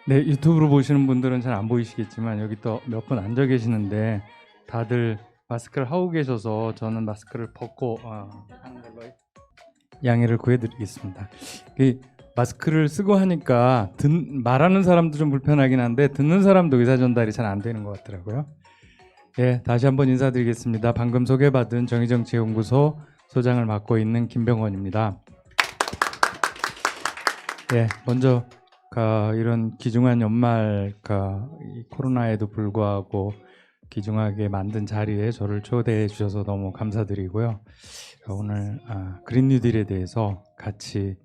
네, 유튜브로 보시는 분들은 잘 안 보이시겠지만 여기 또 몇 분 앉아 계시는데 다들 마스크를 하고 계셔서 저는 마스크를 벗고 하는 걸로 양해를 구해드리겠습니다. 이 마스크를 쓰고 하니까 말하는 사람도 좀 불편하긴 한데 듣는 사람도 의사 전달이 잘 안 되는 것 같더라고요. 예, 다시 한번 인사드리겠습니다. 방금 소개받은 정의정치연구소 소장을 맡고 있는 김병원입니다. 예, 먼저 이런 귀중한 연말 이 코로나에도 불구하고 귀중하게 만든 자리에 저를 초대해 주셔서 너무 감사드리고요. 오늘 그린 뉴딜에 대해서 같이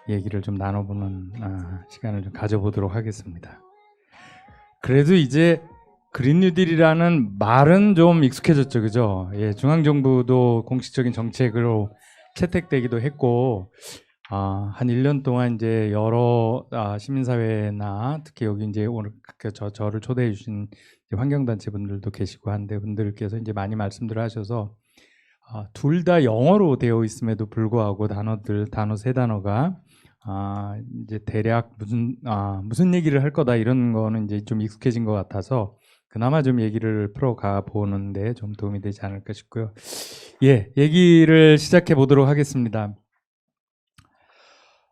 얘기를 좀 나눠보는 시간을 좀 가져보도록 하겠습니다. 그래도 이제 그린 뉴딜이라는 말은 좀 익숙해졌죠, 그죠? 예, 중앙정부도 공식적인 정책으로 채택되기도 했고. 한 1년 동안 이제 여러 시민사회나 특히 여기 이제 오늘 저를 초대해 주신 환경단체 분들도 계시고 한데 분들께서 이제 많이 말씀들을 하셔서 둘 다 영어로 되어 있음에도 불구하고 단어 세 단어가 이제 대략 무슨 얘기를 할 거다 이런 거는 이제 좀 익숙해진 것 같아서 그나마 좀 얘기를 풀어가 보는데 좀 도움이 되지 않을까 싶고요. 예, 얘기를 시작해 보도록 하겠습니다.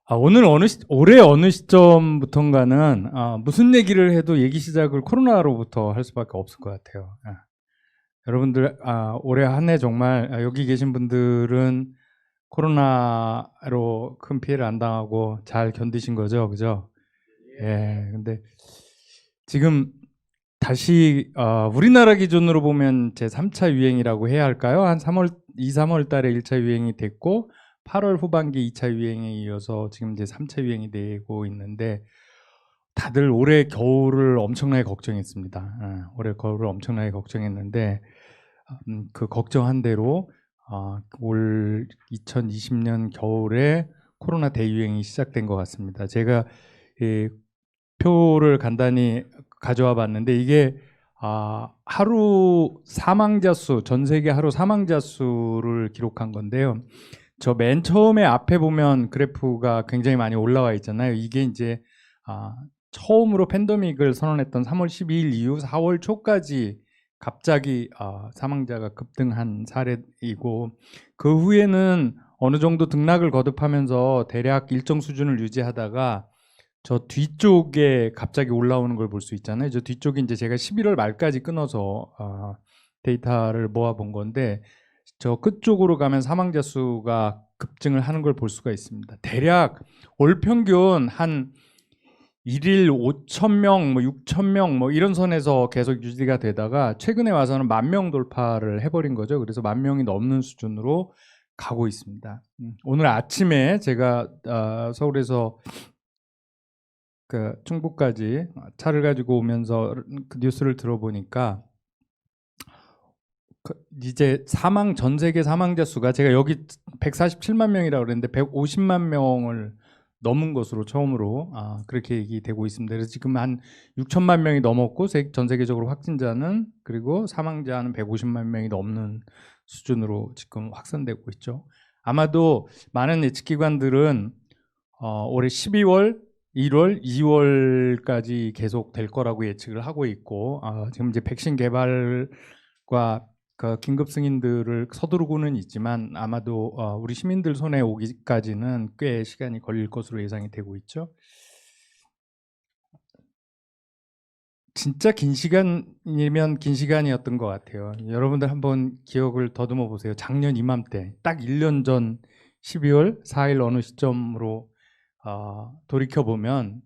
오늘 올해 어느 시점부턴가는 무슨 얘기를 해도 얘기 시작을 코로나로부터 할 수밖에 없을 것 같아요. 여러분들 올해 한 해 정말 여기 계신 분들은 코로나로 큰 피해를 안 당하고 잘 견디신 거죠, 그죠? 예. 근데 지금 다시 우리나라 기준으로 보면 제 3차 유행이라고 해야 할까요? 한 3월 달에 1차 유행이 됐고 8월 후반기 2차 유행에 이어서 지금 이제 3차 유행이 되고 있는데 다들 올해 겨울을 엄청나게 걱정했습니다. 올해 겨울을 엄청나게 걱정했는데 그 걱정한 대로 올 2020년 겨울에 코로나 대유행이 시작된 것 같습니다. 제가 이 표를 간단히 가져와 봤는데 이게 하루 사망자 수, 전 세계 하루 사망자 수를 기록한 건데요. 저 맨 처음에 앞에 보면 그래프가 굉장히 많이 올라와 있잖아요. 이게 이제 처음으로 팬데믹을 선언했던 3월 12일 이후 4월 초까지 갑자기 사망자가 급등한 사례이고 그 후에는 어느 정도 등락을 거듭하면서 대략 일정 수준을 유지하다가 저 뒤쪽에 갑자기 올라오는 걸 볼 수 있잖아요. 저 뒤쪽이 이제 제가 11월 말까지 끊어서 데이터를 모아본 건데 저 끝쪽으로 가면 사망자 수가 급증을 하는 걸 볼 수가 있습니다. 대략 월 평균 한 1일 5,000명, 뭐 6,000명 뭐 이런 선에서 계속 유지가 되다가 최근에 와서는 10,000명 돌파를 해버린 거죠. 그래서 10,000명이 넘는 수준으로 가고 있습니다. 오늘 아침에 제가 서울에서 충북까지 차를 가지고 오면서 그 뉴스를 들어보니까 이제 전 세계 사망자 수가 제가 여기 147만 명이라고 그랬는데 150만 명을 넘은 것으로 처음으로 그렇게 얘기되고 있습니다. 그래서 지금 한 6천만 명이 넘었고 전 세계적으로 확진자는 그리고 사망자는 150만 명이 넘는 수준으로 지금 확산되고 있죠. 아마도 많은 예측기관들은 올해 12월, 1월, 2월까지 계속 될 거라고 예측을 하고 있고 지금 이제 백신 개발과 그 긴급 승인들을 서두르고는 있지만 아마도 우리 시민들 손에 오기까지는 꽤 시간이 걸릴 것으로 예상이 되고 있죠. 진짜 긴 시간이면 긴 시간이었던 것 같아요. 여러분들 한번 기억을 더듬어 보세요. 작년 이맘때 딱 1년 전 12월 4일 어느 시점으로 돌이켜보면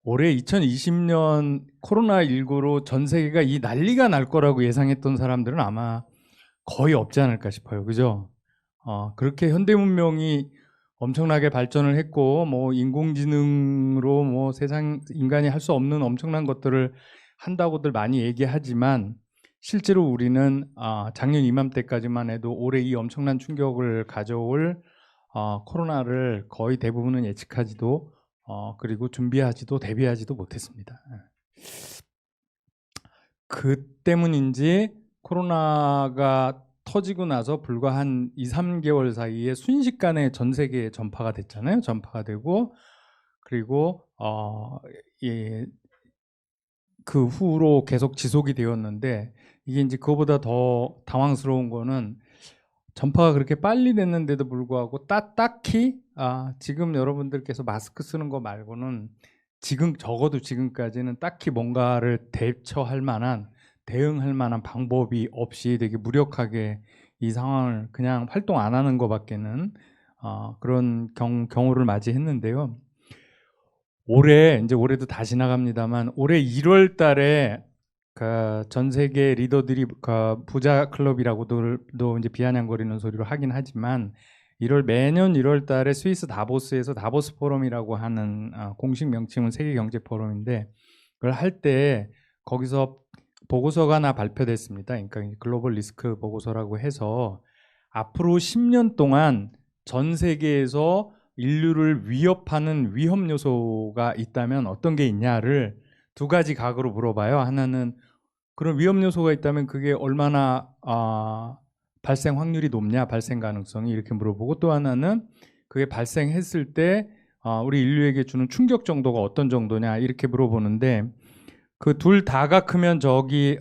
올해 2020년 코로나19로 전 세계가 이 난리가 날 거라고 예상했던 사람들은 아마 거의 없지 않을까 싶어요. 그죠? 그렇게 현대 문명이 엄청나게 발전을 했고, 뭐, 인공지능으로 뭐 세상 인간이 할 수 없는 엄청난 것들을 한다고들 많이 얘기하지만, 실제로 우리는 작년 이맘때까지만 해도 올해 이 엄청난 충격을 가져올 코로나를 거의 대부분은 예측하지도 그리고 준비하지도 대비하지도 못했습니다. 그 때문인지 코로나가 터지고 나서 불과 한 2, 3개월 사이에 순식간에 전 세계에 전파가 됐잖아요. 전파가 되고 그리고 그 후로 계속 지속이 되었는데 이게 이제 그거보다 더 당황스러운 거는 전파가 그렇게 빨리 됐는데도 불구하고 딱히 지금 여러분들께서 마스크 쓰는 거 말고는 지금 적어도 지금까지는 딱히 뭔가를 대처할 만한 대응할 만한 방법이 없이 되게 무력하게 이 상황을 그냥 활동 안 하는 것밖에는 그런 경우를 맞이했는데요. 올해도 다 지나갑니다만 올해 1월 달에 전 세계 리더들이 부자 클럽이라고도 이제 비아냥거리는 소리로 하긴 하지만 매년 1월 달에 스위스 다보스에서 다보스 포럼이라고 하는 공식 명칭은 세계 경제 포럼인데 그걸 할 때 거기서 보고서가 하나 발표됐습니다. 그러니까 글로벌 리스크 보고서라고 해서 앞으로 10년 동안 전 세계에서 인류를 위협하는 위험 요소가 있다면 어떤 게 있냐를 두 가지 각으로 물어봐요. 하나는 그런 위험 요소가 있다면 그게 얼마나 발생 확률이 높냐, 발생 가능성이 이렇게 물어보고 또 하나는 그게 발생했을 때 우리 인류에게 주는 충격 정도가 어떤 정도냐 이렇게 물어보는데 그 둘 다가 크면 저기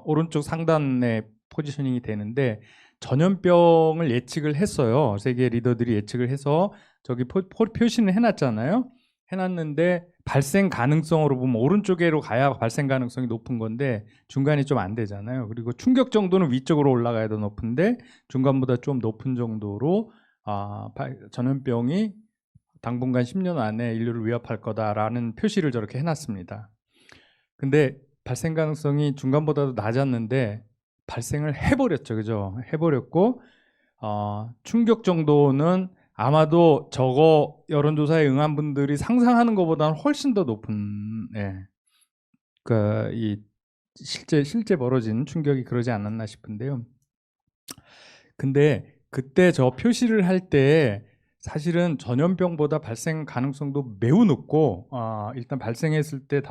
오른쪽 상단에 포지셔닝이 되는데 전염병을 예측을 했어요. 세계 리더들이 예측을 해서 저기 표시는 해놨잖아요. 해놨는데 발생 가능성으로 보면 오른쪽으로 가야 발생 가능성이 높은 건데 중간이 좀 안 되잖아요. 그리고 충격 정도는 위쪽으로 올라가야 더 높은데 중간보다 좀 높은 정도로 전염병이 당분간 10년 안에 인류를 위협할 거다라는 표시를 저렇게 해놨습니다. 근데 발생 가능성이 중간보다도 낮았는데 발생을 해버렸죠, 그죠? 해버렸고 충격 정도는 아마도 저거 여론조사에 응한 분들이 상상하는 것보다는 훨씬 더 높은, 이 실제 벌어진 충격이 그러지 않았나 싶은데요. 근데 그때 저 표시를 할 때 사실은 전염병보다 발생 가능성도 매우 높고 일단 발생했을 때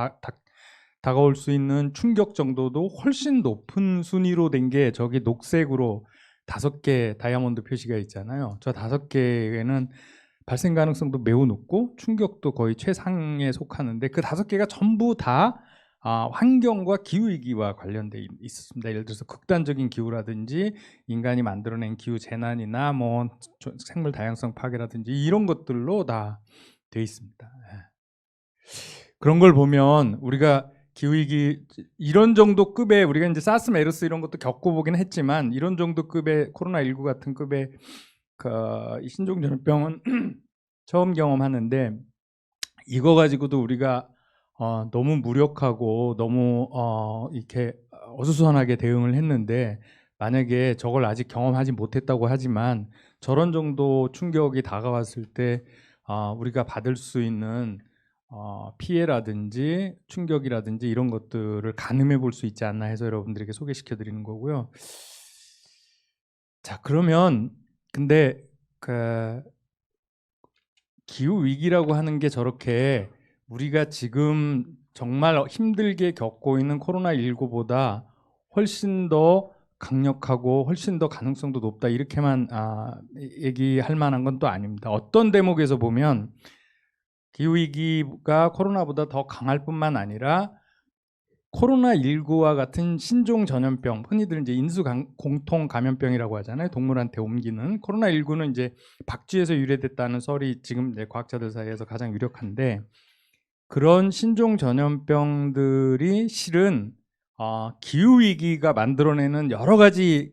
다가올 수 있는 충격 정도도 훨씬 높은 순위로 된 게 저기 녹색으로 5개 다이아몬드 표시가 있잖아요. 저 5개는 발생 가능성도 매우 높고 충격도 거의 최상에 속하는데 그 5개가 전부 다 환경과 기후위기와 관련돼 있습니다. 예를 들어서 극단적인 기후라든지 인간이 만들어낸 기후 재난이나 뭐 생물 다양성 파괴라든지 이런 것들로 다 돼 있습니다. 그런 걸 보면 우리가 기후위기 이런 정도 급의 우리가 이제 사스 메르스 이런 것도 겪어보긴 했지만 이런 정도 급의 코로나19 같은 급의 이 신종전염병은 처음 경험하는데 이거 가지고도 우리가 너무 무력하고 너무 이렇게 어수선하게 대응을 했는데 만약에 저걸 아직 경험하지 못했다고 하지만 저런 정도 충격이 다가왔을 때 우리가 받을 수 있는 피해라든지 충격이라든지 이런 것들을 가늠해 볼 수 있지 않나 해서 여러분들에게 소개시켜 드리는 거고요. 자, 그러면 근데 기후 위기라고 하는 게 저렇게 우리가 지금 정말 힘들게 겪고 있는 코로나19보다 훨씬 더 강력하고 훨씬 더 가능성도 높다 이렇게만 얘기할 만한 건 또 아닙니다. 어떤 대목에서 보면 기후위기가 코로나보다 더 강할 뿐만 아니라 코로나19와 같은 신종 전염병, 흔히들 이제 공통 감염병이라고 하잖아요. 동물한테 옮기는 코로나19는 이제 박쥐에서 유래됐다는 설이 지금 이제 과학자들 사이에서 가장 유력한데 그런 신종 전염병들이 실은 기후 위기가 만들어내는 여러 가지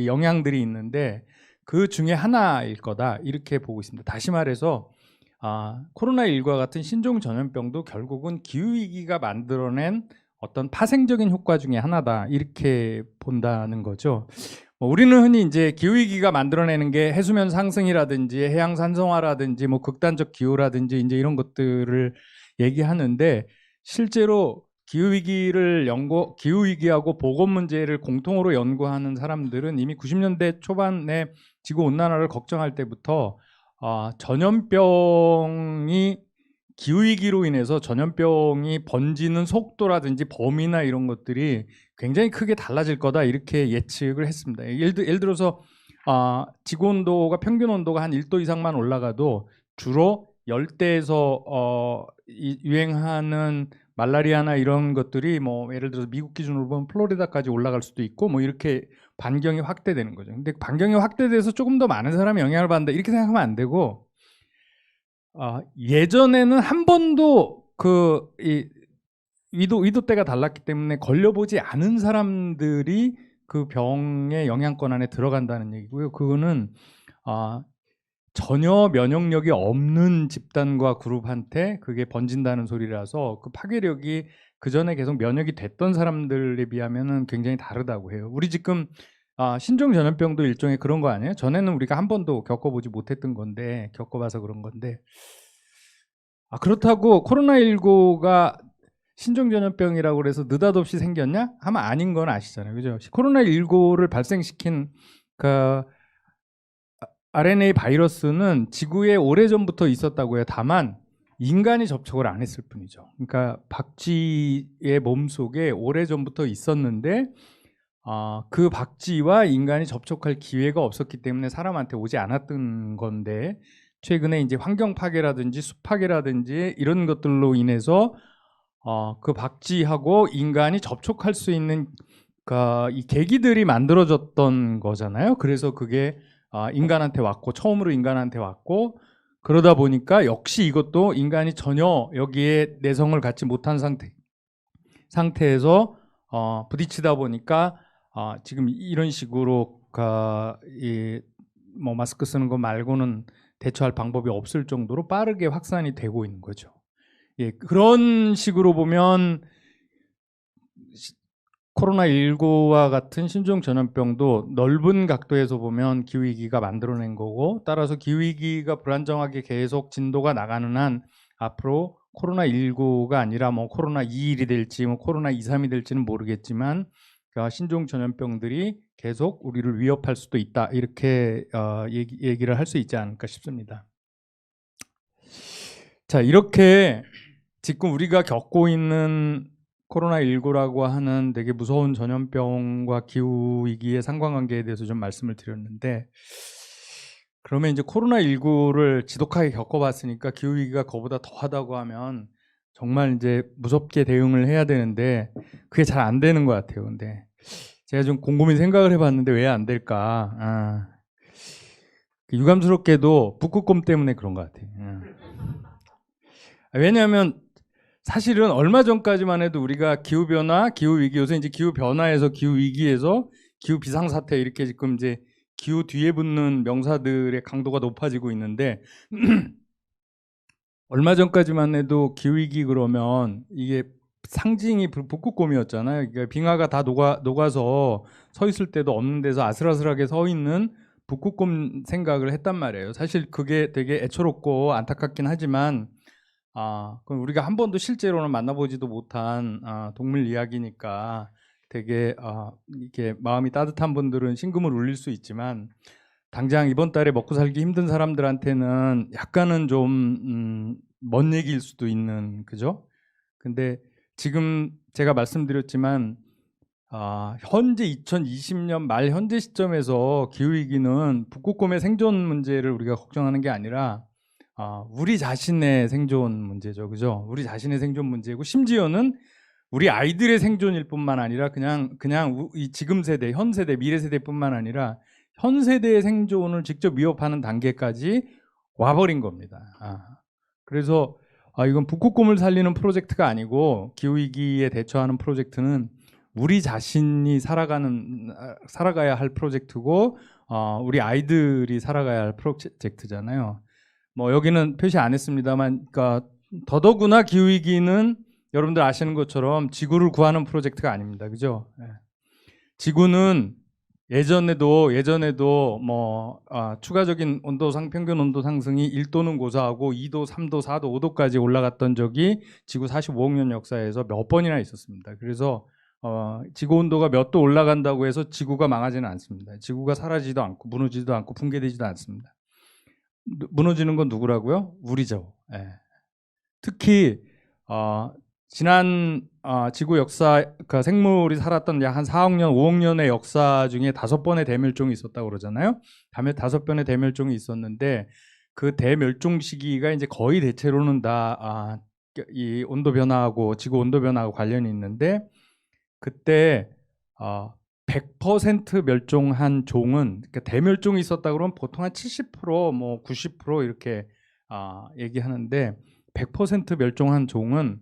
영향들이 있는데 그 중에 하나일 거다 이렇게 보고 있습니다. 다시 말해서 코로나19와 같은 신종 전염병도 결국은 기후 위기가 만들어낸 어떤 파생적인 효과 중에 하나다 이렇게 본다는 거죠. 우리는 흔히 이제 기후 위기가 만들어내는 게 해수면 상승이라든지 해양 산성화라든지 뭐 극단적 기후라든지 이제 이런 것들을 얘기하는데 실제로 기후 위기하고 보건 문제를 공통으로 연구하는 사람들은 이미 90년대 초반에 지구 온난화를 걱정할 때부터 전염병이 기후위기로 인해서 전염병이 번지는 속도라든지 범위나 이런 것들이 굉장히 크게 달라질 거다 이렇게 예측을 했습니다. 예를 들어서 지구 온도가 평균 온도가 한 1도 이상만 올라가도 주로 열대에서 유행하는 말라리아나 이런 것들이 뭐 예를 들어서 미국 기준으로 보면 플로리다까지 올라갈 수도 있고 뭐 이렇게 반경이 확대되는 거죠. 근데 반경이 확대돼서 조금 더 많은 사람이 영향을 받는다 이렇게 생각하면 안 되고 예전에는 한 번도 이 위도대가 달랐기 때문에 걸려보지 않은 사람들이 그 병의 영향권 안에 들어간다는 얘기고요. 그거는 전혀 면역력이 없는 집단과 그룹한테 그게 번진다는 소리라서 그 파괴력이 그 전에 계속 면역이 됐던 사람들에 비하면은 굉장히 다르다고 해요. 우리 지금 신종 전염병도 일종의 그런 거 아니에요? 전에는 우리가 한 번도 겪어보지 못했던 건데 겪어봐서 그런 건데 그렇다고 코로나19가 신종 전염병이라고 그래서 느닷없이 생겼냐? 하면 아닌 건 아시잖아요. 그죠? 코로나19를 발생시킨 그 RNA 바이러스는 지구에 오래전부터 있었다고 해요. 다만 인간이 접촉을 안 했을 뿐이죠. 그러니까 박쥐의 몸속에 오래전부터 있었는데 그 박쥐와 인간이 접촉할 기회가 없었기 때문에 사람한테 오지 않았던 건데 최근에 이제 환경 파괴라든지 숲 파괴라든지 이런 것들로 인해서 그 박쥐하고 인간이 접촉할 수 있는 이 계기들이 만들어졌던 거잖아요. 그래서 그게 인간한테 왔고 처음으로 인간한테 왔고 그러다 보니까 역시 이것도 인간이 전혀 여기에 내성을 갖지 못한 상태에서 부딪히다 보니까 지금 이런 식으로 뭐 마스크 쓰는 거 말고는 대처할 방법이 없을 정도로 빠르게 확산이 되고 있는 거죠. 예, 그런 식으로 보면 코로나19와 같은 신종 전염병도 넓은 각도에서 보면 기후위기가 만들어낸 거고 따라서 기후위기가 불안정하게 계속 진도가 나가는 한 앞으로 코로나19가 아니라 뭐 코로나21이 될지 뭐 코로나23이 될지는 모르겠지만 신종 전염병들이 계속 우리를 위협할 수도 있다 이렇게 얘기를 할 수 있지 않을까 싶습니다. 자, 이렇게 지금 우리가 겪고 있는 코로나19라고 하는 되게 무서운 전염병과 기후위기의 상관관계에 대해서 좀 말씀을 드렸는데 그러면 이제 코로나19를 지독하게 겪어봤으니까 기후위기가 그거보다 더하다고 하면 정말 이제 무섭게 대응을 해야 되는데 그게 잘 안 되는 것 같아요. 근데 제가 좀 곰곰이 생각을 해봤는데 왜 안 될까? 유감스럽게도 북극곰 때문에 그런 것 같아요. 왜냐하면 사실은 얼마 전까지만 해도 우리가 기후변화, 기후위기, 요새 이제 기후변화에서 기후위기에서 기후비상사태 이렇게 지금 이제 기후 뒤에 붙는 명사들의 강도가 높아지고 있는데 얼마 전까지만 해도 기후위기 그러면 이게 상징이 북극곰이었잖아요. 그러니까 빙하가 다 녹아서 서 있을 때도 없는 데서 아슬아슬하게 서 있는 북극곰 생각을 했단 말이에요. 사실 그게 되게 애처롭고 안타깝긴 하지만 그럼 우리가 한 번도 실제로는 만나보지도 못한 동물 이야기니까 되게 이렇게 마음이 따뜻한 분들은 심금을 울릴 수 있지만 당장 이번 달에 먹고 살기 힘든 사람들한테는 약간은 좀 먼 얘기일 수도 있는 그죠? 근데 지금 제가 말씀드렸지만 현재 2020년 말 현재 시점에서 기후위기는 북극곰의 생존 문제를 우리가 걱정하는 게 아니라 우리 자신의 생존 문제죠, 그죠? 우리 자신의 생존 문제고 심지어는 우리 아이들의 생존일 뿐만 아니라 그냥 이 지금 세대, 현 세대, 미래 세대뿐만 아니라 현 세대의 생존을 직접 위협하는 단계까지 와버린 겁니다. 그래서 이건 북극곰을 살리는 프로젝트가 아니고 기후위기에 대처하는 프로젝트는 우리 자신이 살아가야 할 프로젝트고 우리 아이들이 살아가야 할 프로젝트잖아요. 뭐 여기는 표시 안 했습니다만, 그러니까 더더구나 기후위기는 여러분들 아시는 것처럼 지구를 구하는 프로젝트가 아닙니다, 그죠? 지구는 예전에도 뭐 추가적인 평균 온도 상승이 1도는 고사하고 2도, 3도, 4도, 5도까지 올라갔던 적이 지구 45억 년 역사에서 몇 번이나 있었습니다. 그래서 지구 온도가 몇 도 올라간다고 해서 지구가 망하지는 않습니다. 지구가 사라지지도 않고 무너지지도 않고 붕괴되지도 않습니다. 무너지는 건 누구라고요? 우리죠. 특히 지난 지구 역사, 그 생물이 살았던 약 한 4억 년, 5억 년의 역사 중에 5번의 대멸종이 있었다고 그러잖아요. 다음에 5번의 대멸종이 있었는데 그 대멸종 시기가 이제 거의 대체로는 다 이 온도 변화하고 지구 온도 변화하고 관련이 있는데 그때 100% 멸종한 종은 그러니까 대멸종이 있었다 그러면 보통 한 70%뭐 90% 이렇게 얘기하는데 100% 멸종한 종은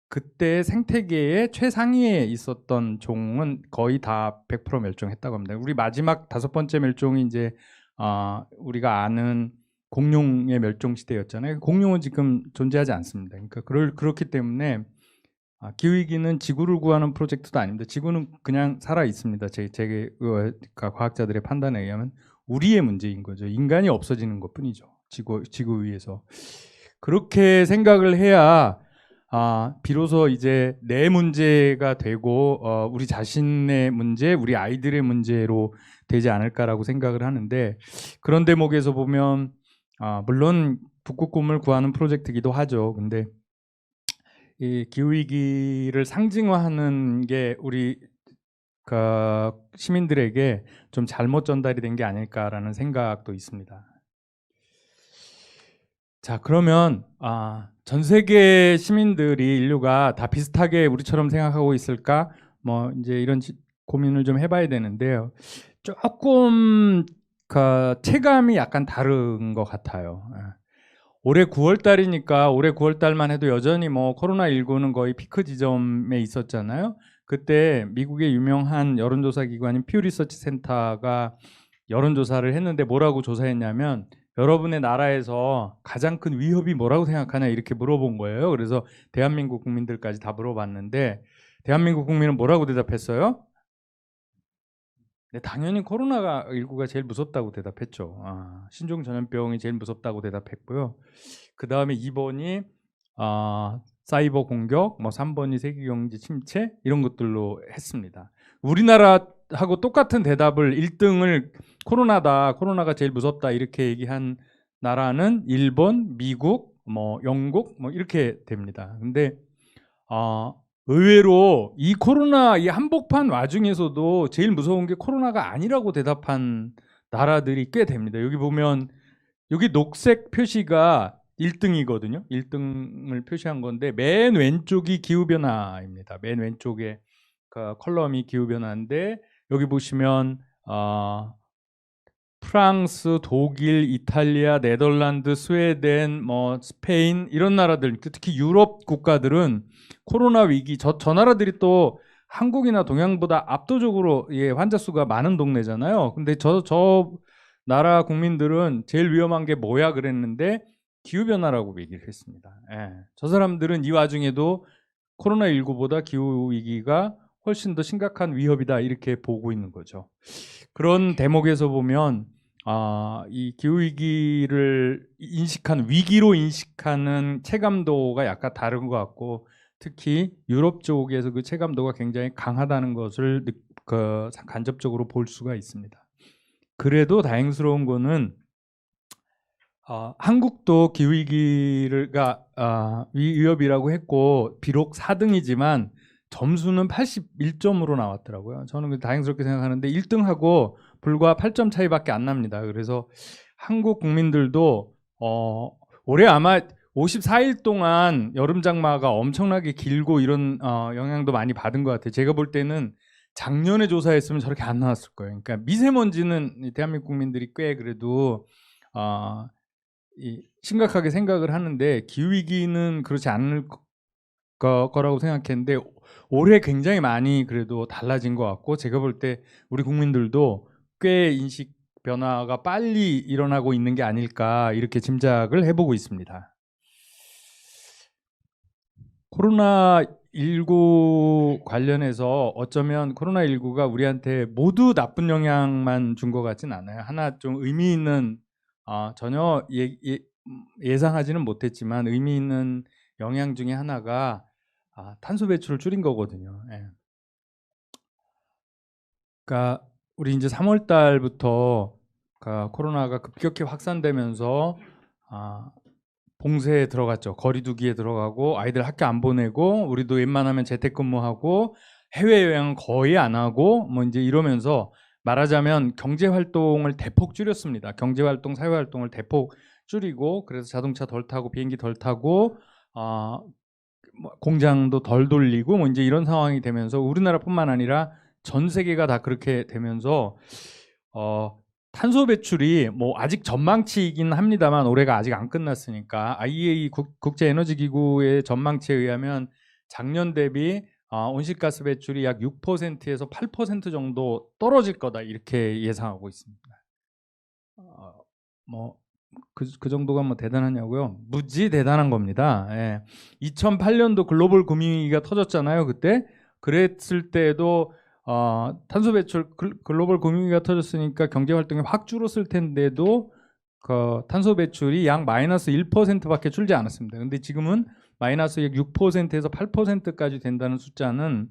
그때 생태계의 최상위에 있었던 종은 거의 다 100% 멸종했다고 합니다. 우리 마지막 5번째 멸종이 이제 우리가 아는 공룡의 멸종 시대였잖아요. 공룡은 지금 존재하지 않습니다. 그러니까 그렇기 때문에 기후위기는 지구를 구하는 프로젝트도 아닙니다. 지구는 그냥 살아 있습니다. 제가 과학자들의 판단에 의하면 우리의 문제인 거죠. 인간이 없어지는 것뿐이죠. 지구 위에서 그렇게 생각을 해야 비로소 이제 내 문제가 되고 우리 자신의 문제, 우리 아이들의 문제로 되지 않을까라고 생각을 하는데 그런 대목에서 보면 물론 북극곰을 구하는 프로젝트이기도 하죠. 근데 이 기후위기를 상징화하는 게 우리 시민들에게 좀 잘못 전달이 된 게 아닐까라는 생각도 있습니다. 자, 그러면 전 세계 시민들이 인류가 다 비슷하게 우리처럼 생각하고 있을까? 뭐 이제 이런 고민을 좀 해봐야 되는데요. 조금 체감이 약간 다른 것 같아요. 올해 9월 달이니까 올해 9월 달만 해도 여전히 뭐 코로나19는 거의 피크 지점에 있었잖아요. 그때 미국의 유명한 여론조사 기관인 퓨 리서치 센터가 여론조사를 했는데 뭐라고 조사했냐면 여러분의 나라에서 가장 큰 위협이 뭐라고 생각하냐 이렇게 물어본 거예요. 그래서 대한민국 국민들까지 다 물어봤는데 대한민국 국민은 뭐라고 대답했어요? 네, 당연히 코로나19가 제일 무섭다고 대답했죠. 신종 전염병이 제일 무섭다고 대답했고요. 그 다음에 2번이 사이버 공격, 뭐 3번이 세계 경제 침체 이런 것들로 했습니다. 우리나라하고 똑같은 대답을 1등을 코로나가 제일 무섭다 이렇게 얘기한 나라는 일본, 미국, 뭐 영국 뭐 이렇게 됩니다. 근데 의외로 이 코로나 이 한복판 와중에서도 제일 무서운 게 코로나가 아니라고 대답한 나라들이 꽤 됩니다. 여기 보면 여기 녹색 표시가 1등이거든요. 1등을 표시한 건데 맨 왼쪽이 기후변화입니다. 맨 왼쪽에 컬럼이 기후변화인데 여기 보시면 프랑스, 독일, 이탈리아, 네덜란드, 스웨덴, 뭐 스페인 이런 나라들, 특히 유럽 국가들은 코로나 위기 저 나라들이 또 한국이나 동양보다 압도적으로 환자 수가 많은 동네잖아요. 근데 저 나라 국민들은 제일 위험한 게 뭐야 그랬는데 기후 변화라고 얘기를 했습니다. 저 사람들은 이 와중에도 코로나19보다 기후 위기가 훨씬 더 심각한 위협이다 이렇게 보고 있는 거죠. 그런 대목에서 보면 이 기후 위기를 위기로 인식하는 체감도가 약간 다른 것 같고 특히 유럽 쪽에서 그 체감도가 굉장히 강하다는 것을 간접적으로 볼 수가 있습니다. 그래도 다행스러운 거는 한국도 기후 위기가 위협이라고 했고 비록 4등이지만 점수는 81점으로 나왔더라고요. 저는 다행스럽게 생각하는데 1등하고 불과 8점 차이밖에 안 납니다. 그래서 한국 국민들도 올해 아마 54일 동안 여름 장마가 엄청나게 길고 이런 영향도 많이 받은 것 같아요. 제가 볼 때는 작년에 조사했으면 저렇게 안 나왔을 거예요. 그러니까 미세먼지는 대한민국 국민들이 꽤 그래도 심각하게 생각을 하는데 기후위기는 그렇지 않을 거라고 생각했는데 올해 굉장히 많이 그래도 달라진 것 같고 제가 볼 때 우리 국민들도 꽤 인식 변화가 빨리 일어나고 있는 게 아닐까 이렇게 짐작을 해보고 있습니다. 코로나19 관련해서 어쩌면 코로나19가 우리한테 모두 나쁜 영향만 준 것 같진 않아요. 하나 좀 의미 있는 전혀 예상하지는 못했지만 의미 있는 영향 중에 하나가 탄소 배출을 줄인 거거든요. 그러니까 우리 이제 3월 달부터 코로나가 급격히 확산되면서 봉쇄에 들어갔죠. 거리두기에 들어가고 아이들 학교 안 보내고 우리도 웬만하면 재택근무하고 해외여행은 거의 안 하고 뭐 이제 이러면서 말하자면 경제 활동을 대폭 줄였습니다. 경제 활동, 사회 활동을 대폭 줄이고 그래서 자동차 덜 타고 비행기 덜 타고 뭐 공장도 덜 돌리고 뭐 이제 이런 상황이 되면서 우리나라뿐만 아니라 전 세계가 다 그렇게 되면서 탄소 배출이 뭐 아직 전망치이긴 합니다만 올해가 아직 안 끝났으니까 IEA 국제 에너지 기구의 전망치에 의하면 작년 대비 온실가스 배출이 약 6%에서 8% 정도 떨어질 거다 이렇게 예상하고 있습니다. 뭐 그 정도가 뭐 대단하냐고요? 무지 대단한 겁니다. 예. 2008년도 글로벌 금융위기가 터졌잖아요. 그때 그랬을 때도 탄소 배출 글로벌 금융위기가 터졌으니까 경제 활동이 확 줄었을 텐데도 그 탄소 배출이 약 마이너스 1%밖에 줄지 않았습니다. 근데 지금은 마이너스 약 6%에서 8%까지 된다는 숫자는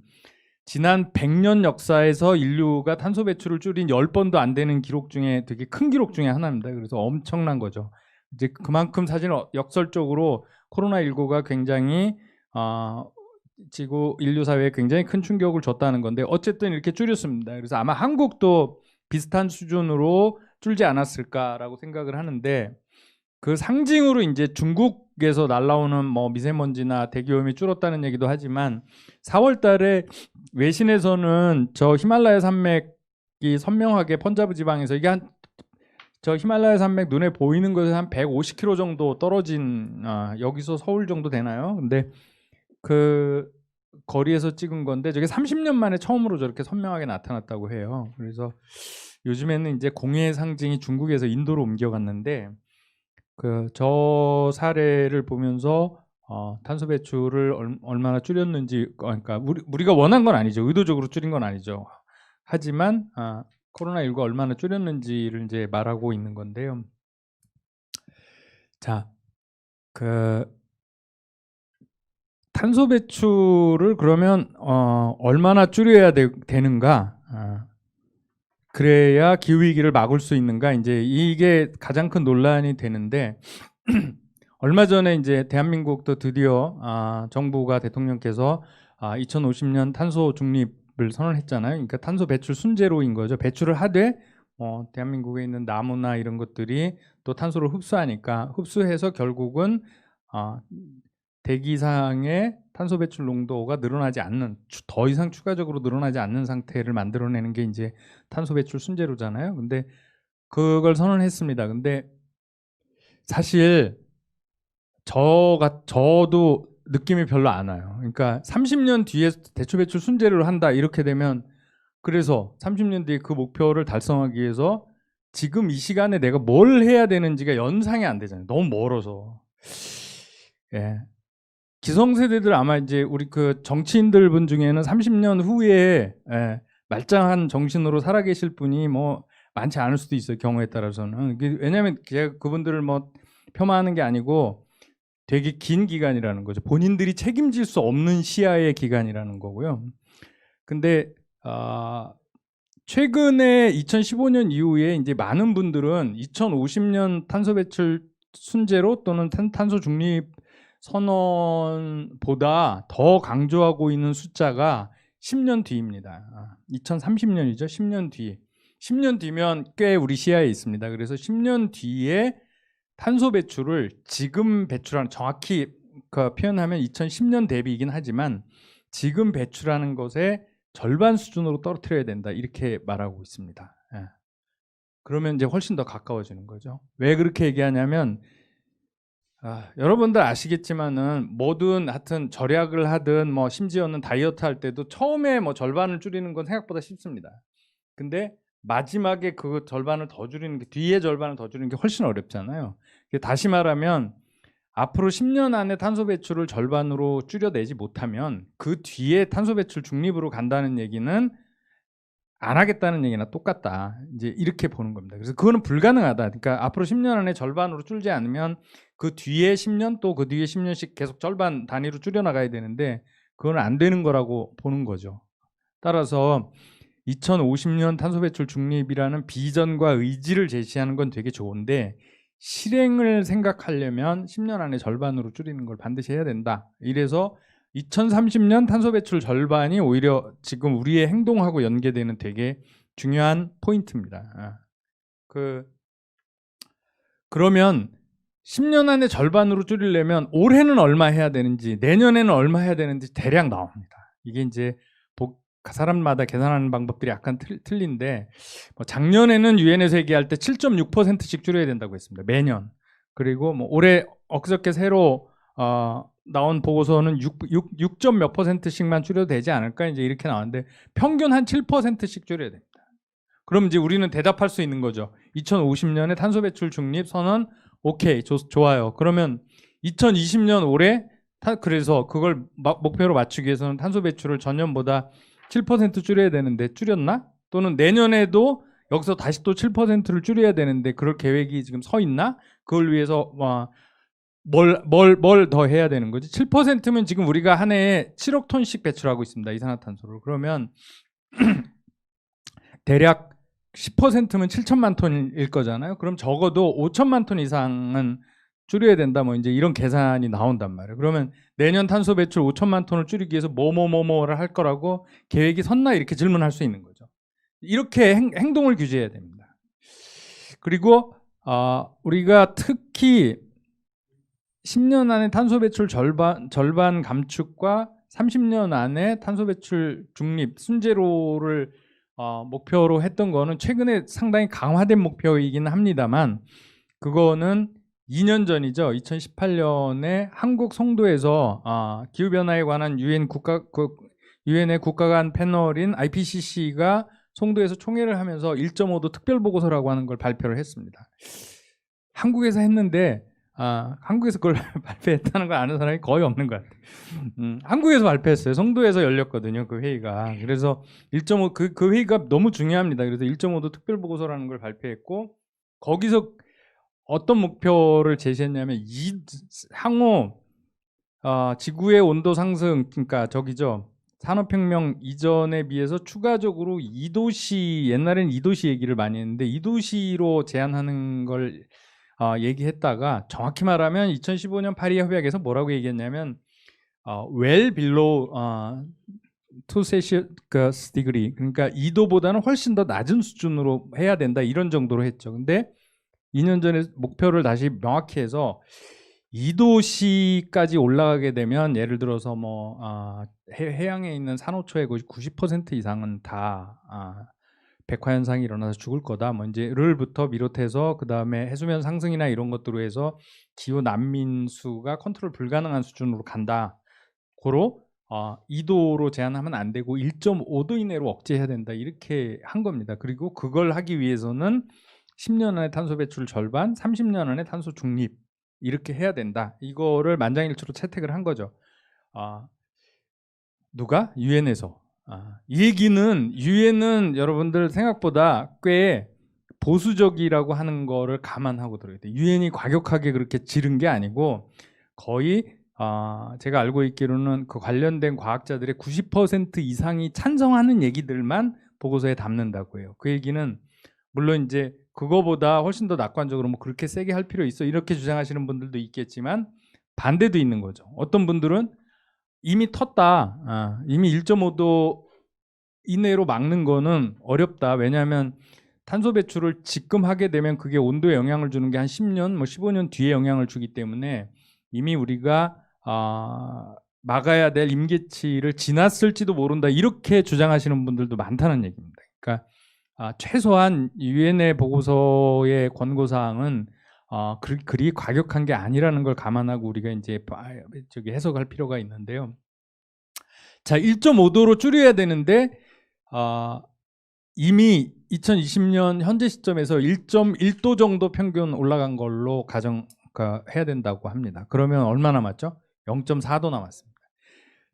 지난 100년 역사에서 인류가 탄소 배출을 줄인 10번도 안 되는 기록 중에 되게 큰 기록 중에 하나입니다. 그래서 엄청난 거죠. 이제 그만큼 사실 역설적으로 코로나19가 굉장히 지구 인류 사회에 굉장히 큰 충격을 줬다는 건데 어쨌든 이렇게 줄였습니다. 그래서 아마 한국도 비슷한 수준으로 줄지 않았을까라고 생각을 하는데 그 상징으로 이제 중국에서 날라오는 뭐 미세먼지나 대기오염이 줄었다는 얘기도 하지만 4월 달에 외신에서는 저 히말라야 산맥이 선명하게 펀자브 지방에서 이게 저 히말라야 산맥 눈에 보이는 곳에서 한 150km 정도 떨어진 여기서 서울 정도 되나요? 근데 그 거리에서 찍은 건데 저게 30년 만에 처음으로 저렇게 선명하게 나타났다고 해요. 그래서 요즘에는 이제 공해의 상징이 중국에서 인도로 옮겨갔는데 저 사례를 보면서 탄소 배출을 얼마나 줄였는지 그러니까 우리가 원한 건 아니죠. 의도적으로 줄인 건 아니죠. 하지만 코로나19가 얼마나 줄였는지를 이제 말하고 있는 건데요. 자, 탄소 배출을 그러면 얼마나 줄여야 되는가? 그래야 기후 위기를 막을 수 있는가? 이제 이게 가장 큰 논란이 되는데 얼마 전에 이제 대한민국도 드디어 정부가 대통령께서 2050년 탄소 중립을 선언했잖아요. 그러니까 탄소 배출 순제로인 거죠. 배출을 하되 대한민국에 있는 나무나 이런 것들이 또 탄소를 흡수하니까 흡수해서 결국은 대기상의 탄소 배출 농도가 늘어나지 않는 더 이상 추가적으로 늘어나지 않는 상태를 만들어내는 게 이제 탄소 배출 순제로잖아요. 근데 그걸 선언했습니다. 근데 사실 저도 느낌이 별로 안 와요. 그러니까 30년 뒤에 대초 배출 순제를 한다 이렇게 되면 그래서 30년 뒤에 그 목표를 달성하기 위해서 지금 이 시간에 내가 뭘 해야 되는지가 연상이 안 되잖아요. 너무 멀어서. 예. 기성세대들 아마 이제 우리 그 정치인들 분 중에는 30년 후에 말짱한 정신으로 살아계실 분이 뭐 많지 않을 수도 있어요. 경우에 따라서는. 왜냐하면 제가 그분들을 뭐 폄하하는 게 아니고 되게 긴 기간이라는 거죠. 본인들이 책임질 수 없는 시야의 기간이라는 거고요. 근데 최근에 2015년 이후에 이제 많은 분들은 2050년 탄소 배출 순제로 또는 탄소 중립 선언보다 더 강조하고 있는 숫자가 10년 뒤입니다. 2030년이죠. 10년 뒤. 10년 뒤면 꽤 우리 시야에 있습니다. 그래서 10년 뒤에 탄소 배출을 지금 배출하는 정확히 표현하면 2010년 대비이긴 하지만 지금 배출하는 것의 절반 수준으로 떨어뜨려야 된다. 이렇게 말하고 있습니다. 그러면 이제 훨씬 더 가까워지는 거죠. 왜 그렇게 얘기하냐면 여러분들 아시겠지만은 뭐든 하여튼 절약을 하든 뭐 심지어는 다이어트 할 때도 처음에 뭐 절반을 줄이는 건 생각보다 쉽습니다. 근데 마지막에 그 절반을 더 줄이는 게 뒤에 절반을 더 줄이는 게 훨씬 어렵잖아요. 다시 말하면 앞으로 10년 안에 탄소 배출을 절반으로 줄여내지 못하면 그 뒤에 탄소 배출 중립으로 간다는 얘기는 안 하겠다는 얘기나 똑같다. 이제 이렇게 보는 겁니다. 그래서 그거는 불가능하다. 그러니까 앞으로 10년 안에 절반으로 줄지 않으면 그 뒤에 10년 또 그 뒤에 10년씩 계속 절반 단위로 줄여나가야 되는데 그건 안 되는 거라고 보는 거죠. 따라서 2050년 탄소 배출 중립이라는 비전과 의지를 제시하는 건 되게 좋은데 실행을 생각하려면 10년 안에 절반으로 줄이는 걸 반드시 해야 된다. 이래서 2030년 탄소 배출 절반이 오히려 지금 우리의 행동하고 연계되는 되게 중요한 포인트입니다. 그러면 10년 안에 절반으로 줄이려면 올해는 얼마 해야 되는지 내년에는 얼마 해야 되는지 대략 나옵니다. 이게 이제 사람마다 계산하는 방법들이 약간 틀린데 뭐 작년에는 유엔에서 얘기할 때 7.6%씩 줄여야 된다고 했습니다. 매년. 그리고 뭐 올해 엊그저께 새로 나온 보고서는 6점 몇 %씩만 줄여도 되지 않을까 이제 이렇게 나왔는데 평균 한 7%씩 줄여야 됩니다. 그럼 이제 우리는 대답할 수 있는 거죠. 2050년에 탄소 배출 중립 선언 오케이 좋아요. 그러면 2020년 올해 그래서 그걸 목표로 맞추기 위해서는 탄소 배출을 전년보다 7% 줄여야 되는데 줄였나? 또는 내년에도 여기서 다시 또 7%를 줄여야 되는데 그럴 계획이 지금 서 있나? 그걸 위해서 뭘 더 해야 되는 거지? 7%면 지금 우리가 한 해에 7억 톤씩 배출하고 있습니다. 이산화탄소를. 그러면 대략 10%면 7천만 톤일 거잖아요. 그럼 적어도 5천만 톤 이상은 줄여야 된다. 뭐 이제 이런 계산이 나온단 말이에요. 그러면 내년 탄소 배출 5천만 톤을 줄이기 위해서 뭐를 할 거라고 계획이 섰나 이렇게 질문할 수 있는 거죠. 이렇게 행동을 규제해야 됩니다. 그리고 우리가 특히 10년 안에 탄소 배출 절반 감축과 30년 안에 탄소 배출 중립 순제로를 목표로 했던 거는 최근에 상당히 강화된 목표이긴 합니다만 그거는 2년 전이죠. 2018년에 한국 송도에서 기후변화에 관한 유엔의 국가 간 패널인 IPCC가 송도에서 총회를 하면서 1.5도 특별보고서라고 하는 걸 발표를 했습니다. 한국에서 했는데 한국에서 그걸 발표했다는 걸 아는 사람이 거의 없는 것 같아요. 한국에서 발표했어요. 송도에서 열렸거든요. 그 회의가. 그래서 1.5 그 회의가 너무 중요합니다. 그래서 1.5도 특별보고서라는 걸 발표했고 거기서 어떤 목표를 제시했냐면 향후 지구의 온도 상승 그러니까 저기죠. 산업혁명 이전에 비해서 추가적으로 2도시 옛날에는 2도시 얘기를 많이 했는데 2도시로 제한하는 걸 얘기했다가 정확히 말하면 2015년 파리 협약에서 뭐라고 얘기했냐면 well below 2 Celsius degree 그러니까 2도보다는 훨씬 더 낮은 수준으로 해야 된다 이런 정도로 했죠. 근데 2년 전에 목표를 다시 명확히 해서 2도씨까지 올라가게 되면 예를 들어서 뭐 해양에 있는 산호초의 90% 이상은 다 백화 현상이 일어나서 죽을 거다. 뭐 이제를부터 비롯해서 그 다음에 해수면 상승이나 이런 것들로 해서 기후 난민 수가 컨트롤 불가능한 수준으로 간다. 고로 2도로 제한하면 안 되고 1.5도 이내로 억제해야 된다. 이렇게 한 겁니다. 그리고 그걸 하기 위해서는 10년 안에 탄소 배출 절반, 30년 안에 탄소 중립 이렇게 해야 된다. 이거를 만장일치로 채택을 한 거죠. 누가? 유엔에서. 이 얘기는 유엔은 여러분들 생각보다 꽤 보수적이라고 하는 거를 감안하고 들어야 돼요. 유엔이 과격하게 그렇게 지른 게 아니고 거의 제가 알고 있기로는 그 관련된 과학자들의 90% 이상이 찬성하는 얘기들만 보고서에 담는다고 해요. 그 얘기는 물론 이제 그거보다 훨씬 더 낙관적으로 뭐 그렇게 세게 할 필요 있어 이렇게 주장하시는 분들도 있겠지만 반대도 있는 거죠. 어떤 분들은 이미 텄다. 이미 1.5도 이내로 막는 거는 어렵다. 왜냐하면 탄소 배출을 지금 하게 되면 그게 온도에 영향을 주는 게 한 10년, 뭐 15년 뒤에 영향을 주기 때문에 이미 우리가 막아야 될 임계치를 지났을지도 모른다. 이렇게 주장하시는 분들도 많다는 얘기입니다. 그러니까 최소한 유엔의 보고서의 권고사항은 그리 과격한 게 아니라는 걸 감안하고 우리가 이제 해석할 필요가 있는데요. 자, 1.5도로 줄여야 되는데 이미 2020년 현재 시점에서 1.1도 정도 평균 올라간 걸로 해야 된다고 합니다. 그러면 얼마 남았죠? 0.4도 남았습니다.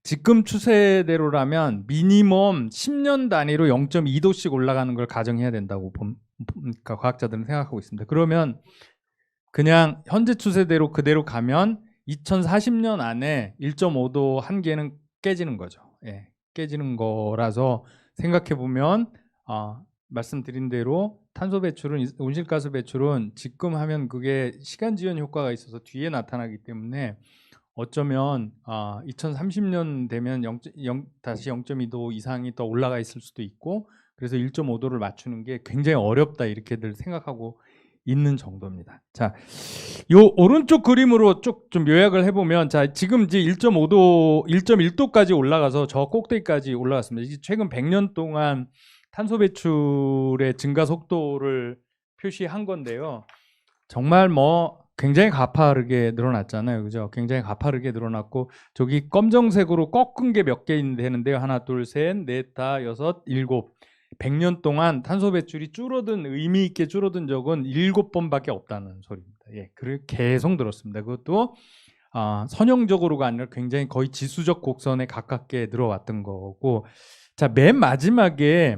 지금 추세대로라면 미니멈 10년 단위로 0.2도씩 올라가는 걸 가정해야 된다고 그러니까 과학자들은 생각하고 있습니다. 그러면 그냥 현재 추세대로 그대로 가면 2040년 안에 1.5도 한계는 깨지는 거죠. 예, 깨지는 거라서 생각해 보면 말씀드린 대로 탄소 배출은 온실가스 배출은 지금 하면 그게 시간 지연 효과가 있어서 뒤에 나타나기 때문에 어쩌면 2030년 되면 다시 0.2도 이상이 더 올라가 있을 수도 있고 그래서 1.5도를 맞추는 게 굉장히 어렵다 이렇게들 생각하고 있는 정도입니다. 자, 요 오른쪽 그림으로 쭉 좀 요약을 해보면, 자, 지금 이제 1.5도, 1.1도까지 올라가서 저 꼭대기까지 올라갔습니다. 이게 최근 100년 동안 탄소 배출의 증가 속도를 표시한 건데요. 정말 뭐 굉장히 가파르게 늘어났잖아요. 그죠? 굉장히 가파르게 늘어났고, 저기 검정색으로 꺾은 게 몇 개 되는데요. 하나, 둘, 셋, 넷, 다, 여섯, 일곱. 100년 동안 탄소 배출이 줄어든, 의미 있게 줄어든 적은 7번밖에 없다는 소리입니다. 예, 그를 계속 들었습니다. 그것도 선형적으로가 아니라 굉장히 거의 지수적 곡선에 가깝게 늘어왔던 거고, 자, 맨 마지막에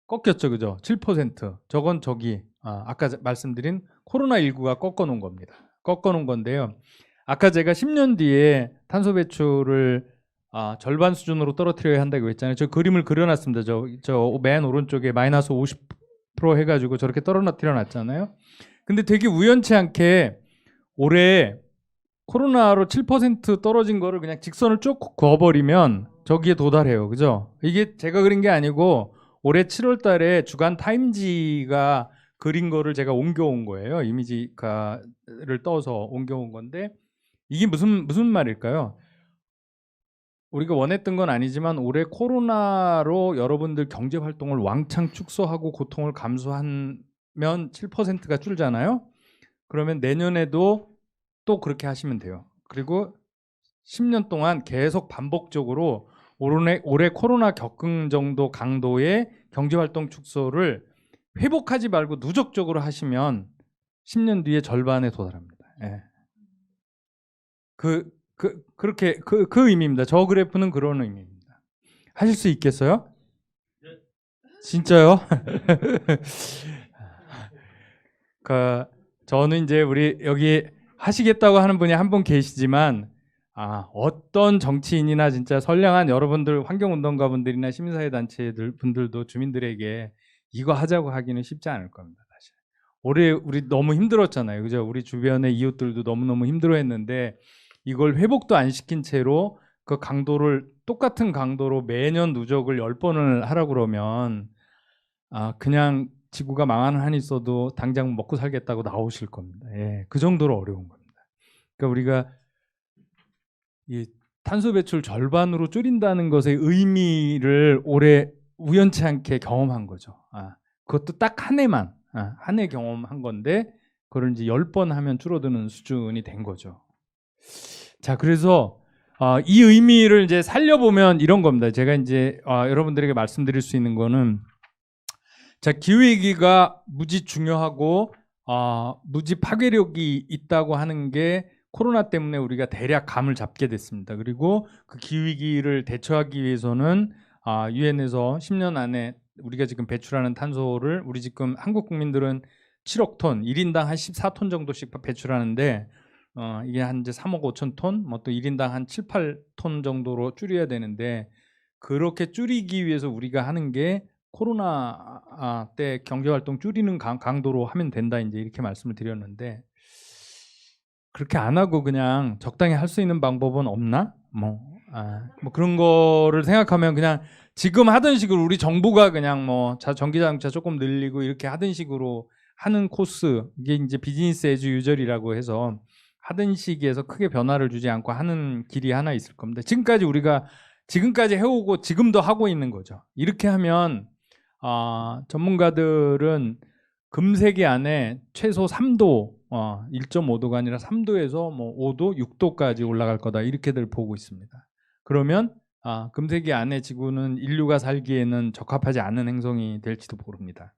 꺾였죠, 그죠? 7%. 저건 저기 아까 말씀드린 코로나19가 꺾어놓은 겁니다. 꺾어놓은 건데요. 아까 제가 10년 뒤에 탄소 배출을 절반 수준으로 떨어뜨려야 한다고 했잖아요. 저 그림을 그려놨습니다. 저 맨 오른쪽에 마이너스 50% 해가지고 저렇게 떨어뜨려 놨잖아요. 근데 되게 우연치 않게 올해 코로나로 7% 떨어진 거를 그냥 직선을 쭉 그어버리면 저기에 도달해요. 그죠? 이게 제가 그린 게 아니고 올해 7월 달에 주간 타임지가 그린 거를 제가 옮겨온 거예요. 이미지를 떠서 옮겨온 건데, 이게 무슨 말일까요? 우리가 원했던 건 아니지만 올해 코로나로 여러분들 경제 활동을 왕창 축소하고 고통을 감수하면 7%가 줄잖아요. 그러면 내년에도 또 그렇게 하시면 돼요. 그리고 10년 동안 계속 반복적으로 올해 코로나 겪은 정도 강도의 경제활동 축소를 회복하지 말고 누적적으로 하시면 10년 뒤에 절반에 도달합니다. 예. 그렇게 그 의미입니다. 저 그래프는 그런 의미입니다. 하실 수 있겠어요? 진짜요? 저는 이제 우리 여기 하시겠다고 하는 분이 한 분 계시지만, 어떤 정치인이나 진짜 선량한 여러분들 환경운동가 분들이나 시민사회 단체들 분들도 주민들에게 이거 하자고 하기는 쉽지 않을 겁니다. 사실 올해 우리 너무 힘들었잖아요. 그죠? 우리 주변의 이웃들도 너무너무 힘들어했는데 이걸 회복도 안 시킨 채로 그 강도를 똑같은 강도로 매년 누적을 10번을 하라고 그러면 그냥 지구가 망하는 한이 있어도 당장 먹고 살겠다고 나오실 겁니다. 예, 그 정도로 어려운 겁니다. 그러니까 우리가 이 탄소 배출 절반으로 줄인다는 것의 의미를 올해 우연치 않게 경험한 거죠. 그것도 딱 한 해만, 한 해 경험한 건데 그걸 이제 10번 하면 줄어드는 수준이 된 거죠. 자, 그래서 이 의미를 이제 살려보면 이런 겁니다. 제가 이제 여러분들에게 말씀드릴 수 있는 거는, 자, 기후위기가 무지 중요하고 무지 파괴력이 있다고 하는 게 코로나 때문에 우리가 대략 감을 잡게 됐습니다. 그리고 그 기후위기를 대처하기 위해서는 유엔에서 10년 안에 우리가 지금 배출하는 탄소를, 우리 지금 한국 국민들은 7억 톤, 1인당 한 14톤 정도씩 배출하는데 이게 한 이제 3억 5천 톤, 뭐 또 1인당 한 7, 8톤 정도로 줄여야 되는데, 그렇게 줄이기 위해서 우리가 하는 게 코로나 때 경제활동 줄이는 강도로 하면 된다, 이제 이렇게 말씀을 드렸는데, 그렇게 안 하고 그냥 적당히 할 수 있는 방법은 없나? 뭐 그런 거를 생각하면 그냥 지금 하던 식으로 우리 정부가 그냥 뭐 전기자동차 조금 늘리고 이렇게 하던 식으로 하는 코스, 이게 이제 비즈니스 애즈 유절이라고 해서 하던 시기에서 크게 변화를 주지 않고 하는 길이 하나 있을 겁니다. 지금까지 해오고 지금도 하고 있는 거죠. 이렇게 하면 전문가들은 금세기 안에 최소 3도, 1.5도가 아니라 3도에서 뭐 5도, 6도까지 올라갈 거다, 이렇게들 보고 있습니다. 그러면 금세기 안에 지구는 인류가 살기에는 적합하지 않은 행성이 될지도 모릅니다.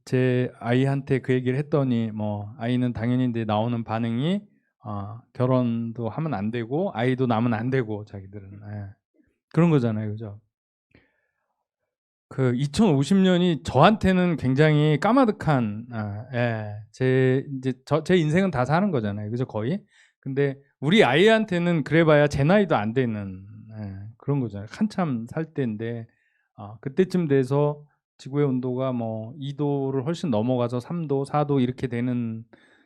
제 아이한테 그 얘기를 했더니 뭐 아이는 당연히 이제 나오는 반응이 결혼도 하면 안 되고 아이도 낳으면 안 되고, 자기들은 그런 거잖아요, 그죠? 그 2050년이 저한테는 굉장히 까마득한 제 인생은 다 사는 거잖아요, 그죠? 거의. 근데 우리 아이한테는 그래봐야 제 나이도 안 되는 그런 거잖아요. 한참 살 때인데 그때쯤 돼서 지구의 온도가 뭐 2도를 훨씬 넘어가서 3도, 4도 이렇게 되는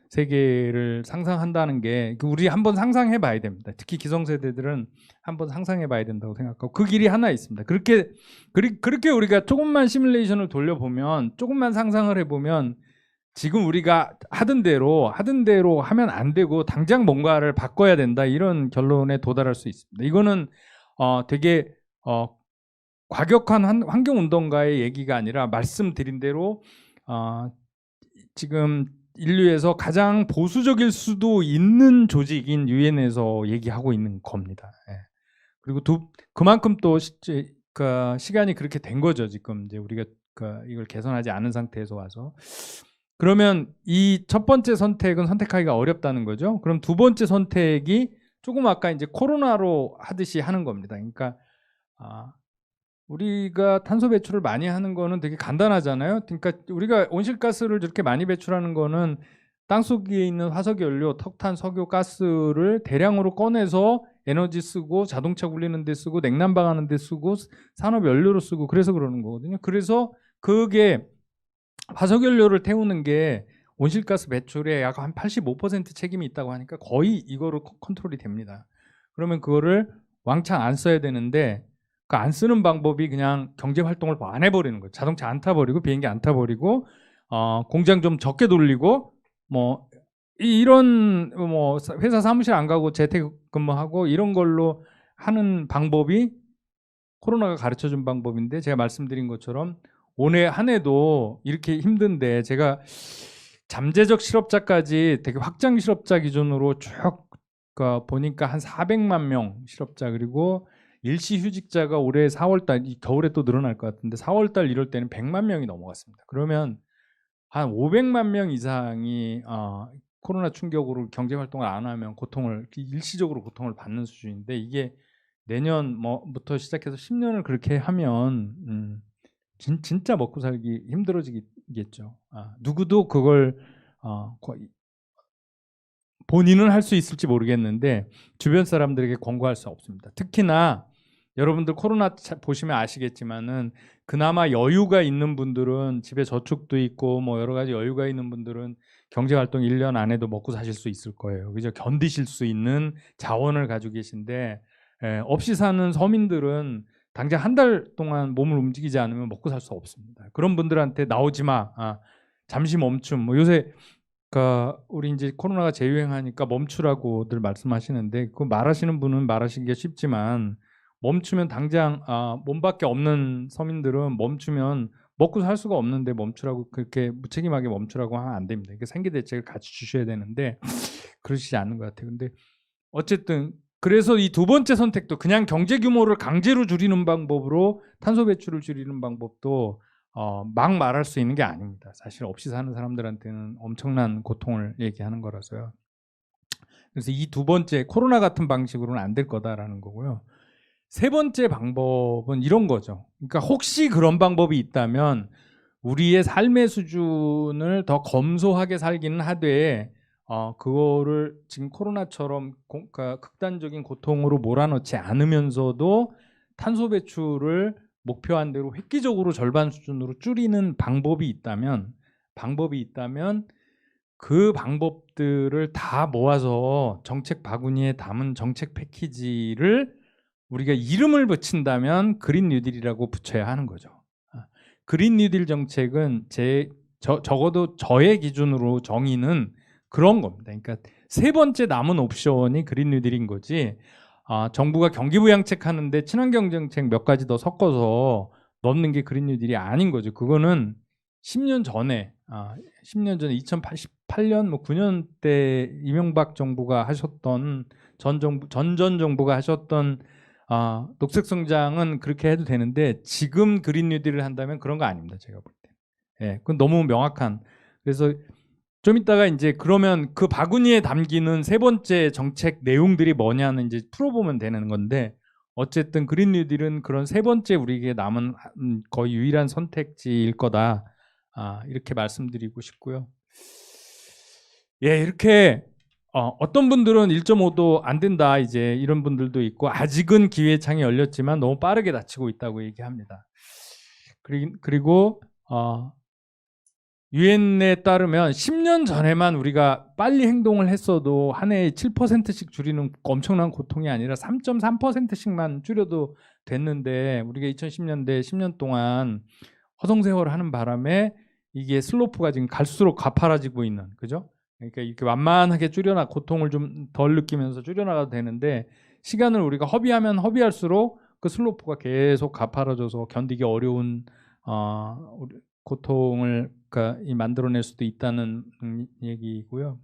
세계를 상상한다는 게 우리 한번 상상해 봐야 됩니다. 특히 기성세대들은 한번 상상해 봐야 된다고 생각하고 그 길이 하나 있습니다. 그렇게 우리가 조금만 시뮬레이션을 돌려보면 조금만 상상을 해보면 지금 우리가 하던 대로 하면 안 되고 당장 뭔가를 바꿔야 된다 이런 결론에 도달할 수 있습니다. 이거는 되게 과격한 환경운동가의 얘기가 아니라 말씀드린 대로 지금 인류에서 가장 보수적일 수도 있는 조직인 유엔에서 얘기하고 있는 겁니다. 예. 그리고 그만큼 또 시간이 그렇게 된 거죠. 지금 이제 우리가 이걸 개선하지 않은 상태에서 와서 그러면 이 첫 번째 선택은 선택하기가 어렵다는 거죠. 그럼 두 번째 선택이 조금 아까 이제 코로나로 하듯이 하는 겁니다. 그러니까 우리가 탄소 배출을 많이 하는 거는 되게 간단하잖아요. 그러니까 우리가 온실가스를 저렇게 많이 배출하는 거는 땅속에 있는 화석연료, 석탄, 석유, 가스를 대량으로 꺼내서 에너지 쓰고 자동차 굴리는 데 쓰고 냉난방 하는 데 쓰고 산업 연료로 쓰고 그래서 그러는 거거든요. 그래서 그게 화석연료를 태우는 게 온실가스 배출에 약 한 85% 책임이 있다고 하니까 거의 이거로 컨트롤이 됩니다. 그러면 그거를 왕창 안 써야 되는데 그 안 쓰는 방법이 그냥 경제 활동을 안 해버리는 거예요. 자동차 안 타버리고 비행기 안 타버리고 공장 좀 적게 돌리고 뭐 이런 뭐 회사 사무실 안 가고 재택근무하고 이런 걸로 하는 방법이 코로나가 가르쳐준 방법인데 제가 말씀드린 것처럼 올해 한 해도 이렇게 힘든데 제가 잠재적 실업자까지 되게 확장 실업자 기준으로 쭉 보니까 한 400만 명 실업자 그리고 일시휴직자가 올해 4월달 겨울에 또 늘어날 것 같은데 4월달 이럴 때는 100만 명이 넘어갔습니다. 그러면 한 500만 명 이상이 코로나 충격으로 경제 활동을 안 하면 일시적으로 고통을 받는 수준인데 이게 내년부터 시작해서 10년을 그렇게 하면 진짜 먹고 살기 힘들어지겠죠. 누구도 그걸 본인은 할 수 있을지 모르겠는데 주변 사람들에게 권고할 수 없습니다. 특히나 여러분들 코로나 보시면 아시겠지만은 그나마 여유가 있는 분들은 집에 저축도 있고 뭐 여러 가지 여유가 있는 분들은 경제 활동 1년 안에도 먹고 사실 수 있을 거예요. 그죠? 견디실 수 있는 자원을 가지고 계신데 없이 사는 서민들은 당장 한 달 동안 몸을 움직이지 않으면 먹고 살 수 없습니다. 그런 분들한테 나오지 마. 잠시 멈춤. 뭐 요새 우리 이제 코로나가 재유행하니까 멈추라고들 말씀하시는데 그 말하시는 분은 말하시기가 쉽지만 멈추면 당장 몸밖에 없는 서민들은 멈추면 먹고 살 수가 없는데 멈추라고 그렇게 무책임하게 멈추라고 하면 안 됩니다. 그러니까 생계 대책을 같이 주셔야 되는데 그러시지 않는 것 같아요. 근데 어쨌든 그래서 이 두 번째 선택도 그냥 경제 규모를 강제로 줄이는 방법으로 탄소 배출을 줄이는 방법도 막 말할 수 있는 게 아닙니다. 사실 없이 사는 사람들한테는 엄청난 고통을 얘기하는 거라서요. 그래서 이 두 번째 코로나 같은 방식으로는 안 될 거다라는 거고요. 세 번째 방법은 이런 거죠. 그러니까 혹시 그런 방법이 있다면 우리의 삶의 수준을 더 검소하게 살기는 하되 그거를 지금 코로나처럼 극단적인 고통으로 몰아넣지 않으면서도 탄소 배출을 목표한 대로 획기적으로 절반 수준으로 줄이는 방법이 있다면 그 방법들을 다 모아서 정책 바구니에 담은 정책 패키지를 우리가 이름을 붙인다면 그린 뉴딜이라고 붙여야 하는 거죠. 그린 뉴딜 정책은 적어도 저의 기준으로 정의는 그런 겁니다. 그러니까 세 번째 남은 옵션이 그린 뉴딜인 거지. 정부가 경기부양책 하는데 친환경 정책 몇 가지 더 섞어서 넣는 게 그린 뉴딜이 아닌 거죠. 그거는 10년 전에 2088년 뭐 9년 때 이명박 정부가 하셨던 전 정부가 하셨던 녹색 성장은 그렇게 해도 되는데 지금 그린 뉴딜을 한다면 그런 거 아닙니다. 제가 볼 때. 예, 그건 너무 명확한. 그래서 좀 이따가 이제 그러면 그 바구니에 담기는 세 번째 정책 내용들이 뭐냐는 이제 풀어보면 되는 건데 어쨌든 그린 뉴딜은 그런 세 번째 우리에게 남은 거의 유일한 선택지일 거다. 이렇게 말씀드리고 싶고요. 예, 이렇게 어떤 분들은 1.5도 안 된다 이제 이런 분들도 있고 아직은 기회의 창이 열렸지만 너무 빠르게 닫히고 있다고 얘기합니다. 그리고 유엔에 따르면 10년 전에만 우리가 빨리 행동을 했어도 한 해에 7%씩 줄이는 엄청난 고통이 아니라 3.3%씩만 줄여도 됐는데 우리가 2010년대 10년 동안 허송세월을 하는 바람에 이게 슬로프가 지금 갈수록 가파라지고 있는, 그죠? 그러니까 이렇게 완만하게 줄여나 고통을 좀 덜 느끼면서 줄여나가도 되는데 시간을 우리가 허비하면 허비할수록 그 슬로프가 계속 가파라져서 견디기 어려운 고통을 만들어낼 수도 있다는 얘기고요.